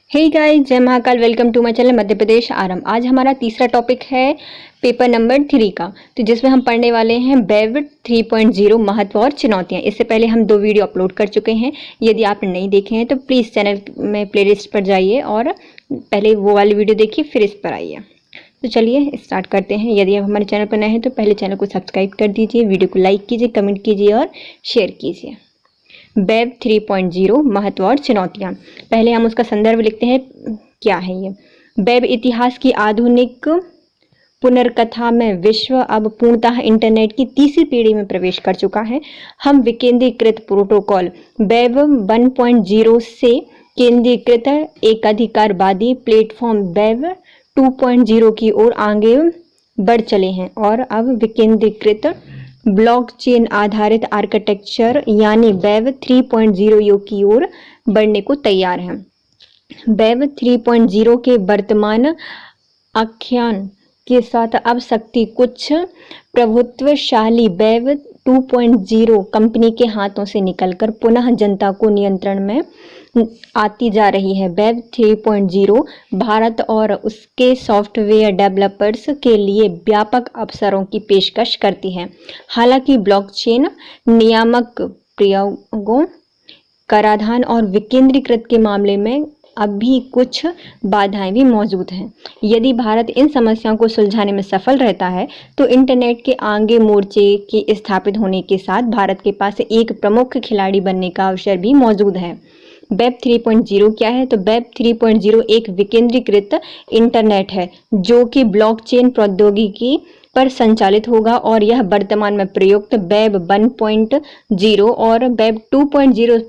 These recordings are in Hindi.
हे गाइस, जय Mahakal. Welcome to my channel Madhya Pradesh आरंभ। आज हमारा तीसरा टॉपिक है पेपर नंबर 3 का, तो जिसमें हम पढ़ने वाले हैं वेब 3.0 महत्व और चुनौतियां। इससे पहले हम 2 वीडियो अपलोड कर चुके हैं। यदि आपने नहीं देखे हैं तो प्लीज़ चैनल में प्लेलिस्ट पर जाइए और पहले वो वाली वीडियो देखिए, फिर इस पर आइए। तो चलिए स्टार्ट करते हैं। यदि आप हमारे चैनल पर नए हैं तो पहले चैनल को सब्सक्राइब कर दीजिए, वीडियो को लाइक कीजिए, कमेंट कीजिए और शेयर कीजिए। वेब 3.0 महत्व और चुनौतियाँ। पहले हम उसका संदर्भ लिखते हैं, क्या है ये। वेब इतिहास की आधुनिक पुनर्कथा में विश्व अब पूर्णतः इंटरनेट की तीसरी पीढ़ी में प्रवेश कर चुका है। हम विकेंद्रीकृत प्रोटोकॉल वेब 1.0 से केंद्रीकृत एकाधिकारवादी प्लेटफॉर्म वेब 2.0 की ओर आगे बढ़ चले हैं और अब विकेंद्रीकृत ब्लॉकचेन आधारित आर्किटेक्चर यानी वेब 3.0 युग की ओर बढ़ने को तैयार हैं। वेब 3.0 के वर्तमान आख्यान के साथ अब शक्ति कुछ प्रभुत्वशाली वेब 2.0 कंपनी के हाथों से निकलकर पुनः जनता को नियंत्रण में आती जा रही है। वेब 3.0 भारत और उसके सॉफ्टवेयर डेवलपर्स के लिए व्यापक अवसरों की पेशकश करती है। हालांकि ब्लॉकचेन नियामक प्रयोगों, कराधान और विकेंद्रीकृत के मामले में अभी कुछ बाधाएं भी मौजूद हैं। यदि भारत इन समस्याओं को सुलझाने में सफल रहता है तो इंटरनेट के आगे मोर्चे के स्थापित होने के साथ भारत के पास एक प्रमुख खिलाड़ी बनने का अवसर भी मौजूद है। वेब 3.0 क्या है? तो वेब 3.0 एक विकेंद्रीकृत इंटरनेट है जो कि ब्लॉकचेन प्रौद्योगिकी पर संचालित होगा और यह वर्तमान में प्रयुक्त वेब 1.0 और वेब 2.0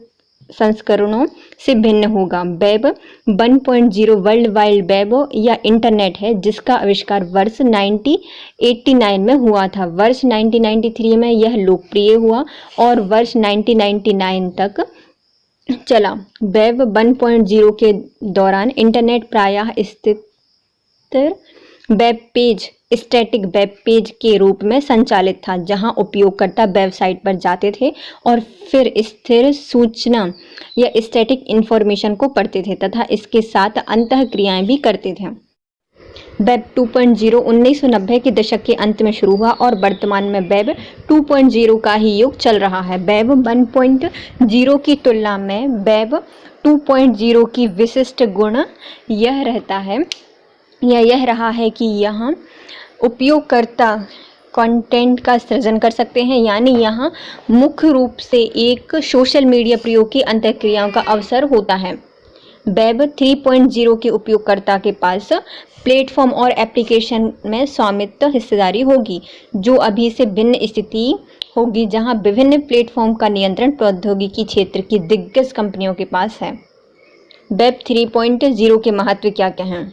संस्करणों से भिन्न होगा। वेब 1.0 वर्ल्ड वाइड वेब या इंटरनेट है जिसका आविष्कार वर्ष 1989 में हुआ था। वर्ष 1993 में यह लोकप्रिय हुआ और वर्ष 1999 तक चला। वेब 1.0 के दौरान इंटरनेट प्रायः स्थिर web page, static web page के रूप में संचालित था, जहां उपयोगकर्ता वेबसाइट पर जाते थे और फिर स्थिर सूचना या स्टैटिक इंफॉर्मेशन को पढ़ते थे तथा इसके साथ अंतःक्रियाएं भी करते थे। वेब 2.0 1990 के दशक के अंत में शुरू हुआ और वर्तमान में वेब 2.0 का ही युग चल रहा है। वेब 1.0 की तुलना में वेब 2.0 की विशिष्ट गुण यह रहा है कि यहाँ उपयोगकर्ता कंटेंट का सृजन कर सकते हैं, यानी यहाँ मुख्य रूप से एक सोशल मीडिया प्रयोग की अंतःक्रियाओं का अवसर होता है। वेब 3.0 के उपयोगकर्ता के पास प्लेटफॉर्म और एप्लीकेशन में स्वामित्व हिस्सेदारी होगी, जो अभी से भिन्न स्थिति होगी, जहां विभिन्न प्लेटफॉर्म का नियंत्रण प्रौद्योगिकी क्षेत्र की दिग्गज कंपनियों के पास है। वेब 3.0 के महत्व क्या क्या हैं?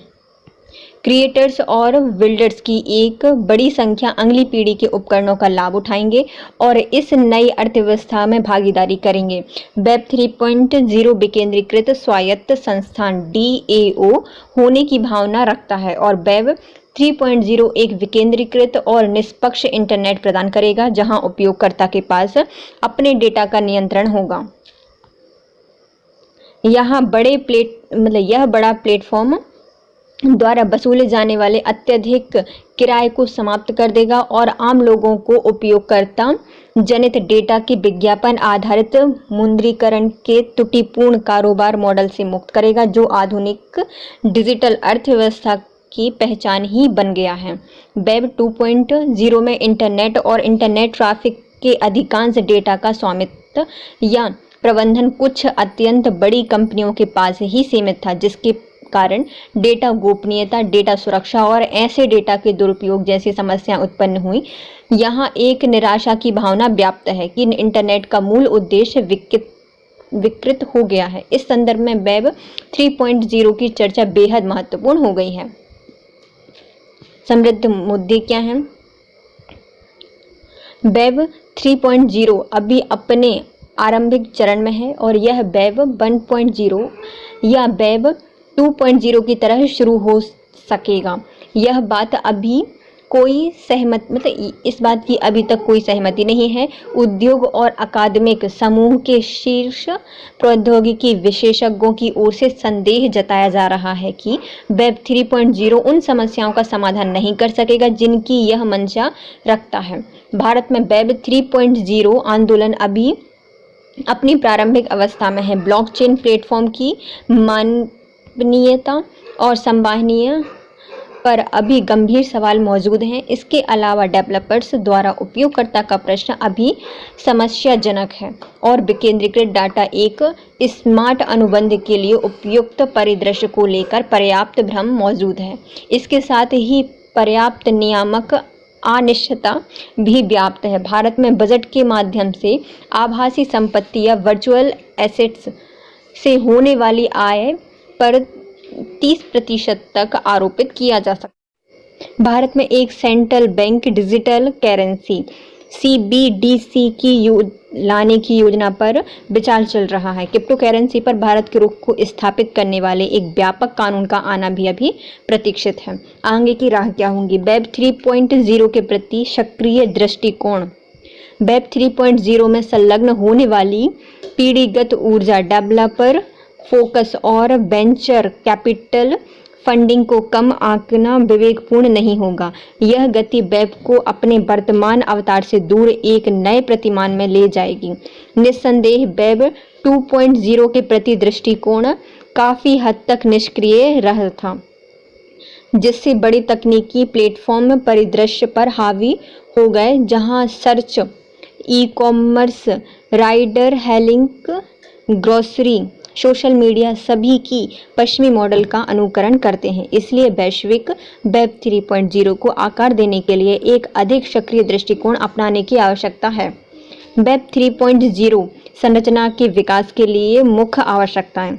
क्रिएटर्स और बिल्डर्स की एक बड़ी संख्या अगली पीढ़ी के उपकरणों का लाभ उठाएंगे और इस नई अर्थव्यवस्था में भागीदारी करेंगे। वेब 3.0 विकेंद्रीकृत स्वायत्त संस्थान DAO होने की भावना रखता है और वेब 3.0 एक विकेंद्रीकृत और निष्पक्ष इंटरनेट प्रदान करेगा, जहां उपयोगकर्ता के पास अपने डेटा का नियंत्रण होगा। यह बड़ा प्लेटफॉर्म द्वारा वसूले जाने वाले अत्यधिक किराए को समाप्त कर देगा और आम लोगों को उपयोगकर्ता जनित डेटा के विज्ञापन आधारित मुद्रीकरण के त्रुटिपूर्ण कारोबार मॉडल से मुक्त करेगा, जो आधुनिक डिजिटल अर्थव्यवस्था की पहचान ही बन गया है। वेब 2.0 में इंटरनेट और इंटरनेट ट्रैफिक के अधिकांश डेटा का स्वामित्व या प्रबंधन कुछ अत्यंत बड़ी कंपनियों के पास ही सीमित था, जिसके कारण डेटा गोपनीयता, डेटा सुरक्षा और ऐसे डेटा के दुरुपयोग जैसी समस्याएं उत्पन्न हुई। यहाँ एक निराशा की भावना व्याप्त है कि इंटरनेट का मूल उद्देश्य विकृत हो गया है। इस संदर्भ में वेब 3.0 की चर्चा बेहद महत्वपूर्ण हो गई है। समृद्ध मुद्दे क्या हैं? वेब 3.0 अभी अपने आरंभिक चरण में है और यह वेब 1.0 या वेब 2.0 की तरह शुरू हो सकेगा। यह बात अभी कोई सहमत मतलब इस बात की अभी तक कोई सहमति नहीं है। उद्योग और अकादमिक समूह के शीर्ष प्रौद्योगिकी विशेषज्ञों की ओर से संदेह जताया जा रहा है कि वेब 3.0 उन समस्याओं का समाधान नहीं कर सकेगा जिनकी यह मंशा रखता है। भारत में वेब 3.0 आंदोलन अभी अपनी प्रारंभिक अवस्था में है। ब्लॉकचेन प्लेटफॉर्म की माननीयता और संभावनीय पर अभी गंभीर सवाल मौजूद हैं। इसके अलावा डेवलपर्स द्वारा उपयोगकर्ता का प्रश्न अभी समस्याजनक है और विकेंद्रीकृत डाटा एक स्मार्ट अनुबंध के लिए उपयुक्त परिदृश्य को लेकर पर्याप्त भ्रम मौजूद है। इसके साथ ही पर्याप्त नियामक अनिश्चितता भी व्याप्त है। भारत में बजट के माध्यम से आभासी संपत्ति या वर्चुअल एसेट्स से होने वाली आय पर 30% तक आरोपित किया जा सकता है। भारत में एक central bank digital currency CBDC की लाने की योजना पर विचार चल रहा है। क्रिप्टो करेंसी पर भारत के रुख को स्थापित करने वाले एक व्यापक कानून का आना भी अभी प्रतीक्षित है। आगे की राह क्या होंगी? वेब 3.0 के प्रति सक्रिय दृष्टिकोण। वेब 3.0 में संलग्न होने वाली पीढ़ीगत ऊर्जा, डेवलपर फोकस और वेंचर कैपिटल फंडिंग को कम आंकना विवेकपूर्ण नहीं होगा। यह गति वेब को अपने वर्तमान अवतार से दूर एक नए प्रतिमान में ले जाएगी। निस्संदेह वेब 2.0 के प्रति दृष्टिकोण काफ़ी हद तक निष्क्रिय रहा था, जिससे बड़ी तकनीकी प्लेटफॉर्म परिदृश्य पर हावी हो गए, जहां search, ecommerce, rider hailing, grocery, social media सभी की पश्चिमी मॉडल का अनुकरण करते हैं। इसलिए वैश्विक वेब 3.0 को आकार देने के लिए एक अधिक सक्रिय दृष्टिकोण अपनाने की आवश्यकता है। वेब 3.0 संरचना के विकास के लिए मुख्य आवश्यकताएं।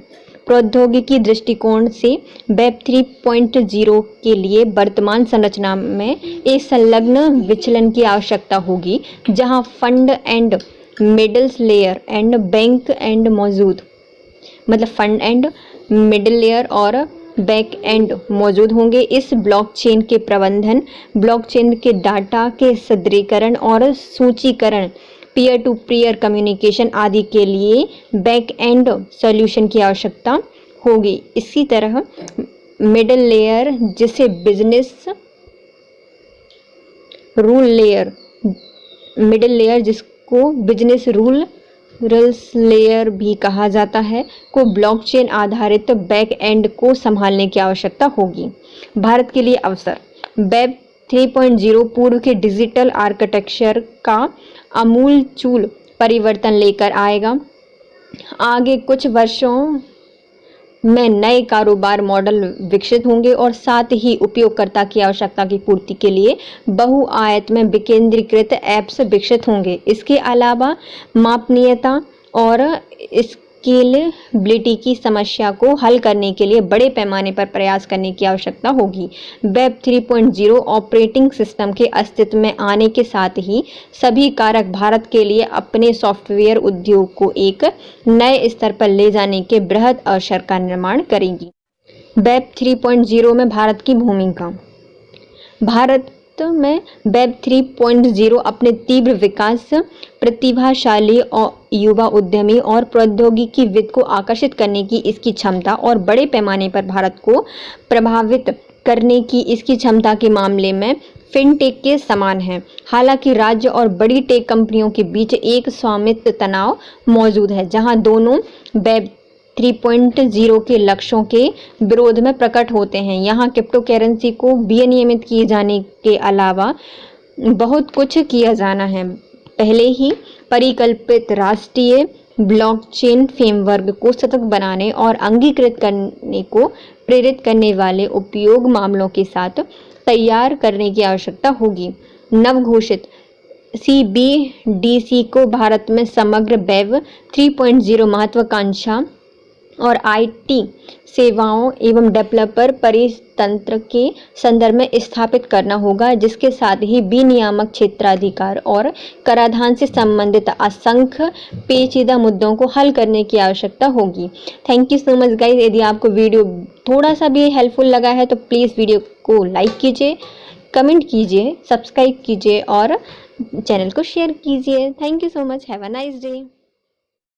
प्रौद्योगिकी दृष्टिकोण से वेब 3.0 के लिए वर्तमान संरचना में एक संलग्न विचलन की आवश्यकता होगी, जहां fund and middles layer and bank and मौजूद फंड एंड मिडिल लेयर और बैक एंड मौजूद होंगे। इस ब्लॉकचेन के प्रबंधन, ब्लॉकचेन के डाटा के सुदृढ़ीकरण और सूचीकरण, पीयर टू पीयर कम्युनिकेशन आदि के लिए बैक एंड सॉल्यूशन की आवश्यकता होगी। इसी तरह मिडिल लेयर, जिसे business rule layer, middle layer जिसको बिजनेस रूल्स लेयर भी कहा जाता है, को ब्लॉकचेन आधारित बैक एंड को संभालने की आवश्यकता होगी। भारत के लिए अवसर। वेब 3.0 पूर्व के डिजिटल आर्किटेक्चर का आमूलचूल परिवर्तन लेकर आएगा। आगे कुछ वर्षों में नए कारोबार मॉडल विकसित होंगे और साथ ही उपयोगकर्ता की आवश्यकता की पूर्ति के लिए बहुआयत में विकेंद्रीकृत ऐप्स विकसित होंगे। इसके अलावा मापनीयता और स्केलेबिलिटी की समस्या को हल करने के लिए बड़े पैमाने पर प्रयास करने की आवश्यकता होगी। वेब 3.0 ऑपरेटिंग सिस्टम के अस्तित्व में आने के साथ ही सभी कारक भारत के लिए अपने सॉफ्टवेयर उद्योग को एक नए स्तर पर ले जाने के बृहद अवसर का निर्माण करेंगी। वेब 3.0 में भारत की भूमिका। भारत में वेब 3.0 अपने तीव्र विकास, प्रतिभाशाली और युवा उद्यमी और प्रौद्योगिकीविद को आकर्षित करने की इसकी क्षमता और बड़े पैमाने पर भारत को प्रभावित करने की इसकी क्षमता के मामले में फिनटेक के समान है। हालांकि राज्य और बड़ी टेक कंपनियों के बीच एक स्वामित्व तनाव मौजूद है, जहां दोनों वेब 3.0 के लक्ष्यों के विरोध में प्रकट होते हैं। यहाँ क्रिप्टो करेंसी को विनियमित किए जाने के अलावा बहुत कुछ किया जाना है। पहले ही परिकल्पित राष्ट्रीय ब्लॉकचेन फ्रेमवर्क को सतत बनाने और अंगीकृत करने को प्रेरित करने वाले उपयोग मामलों के साथ तैयार करने की आवश्यकता होगी। नवघोषित CBDC को भारत में समग्र वेब 3.0 महत्वाकांक्षा और IT सेवाओं एवं डेवलपर परितंत्र के संदर्भ में स्थापित करना होगा, जिसके साथ ही विनियामक क्षेत्राधिकार और कराधान से संबंधित असंख्य पेचीदा मुद्दों को हल करने की आवश्यकता होगी। Thank you so much guys. यदि आपको वीडियो थोड़ा सा भी हेल्पफुल लगा है तो प्लीज़ वीडियो को लाइक कीजिए, कमेंट कीजिए, सब्सक्राइब कीजिए और चैनल को शेयर कीजिए। Thank you so much. Have a nice day.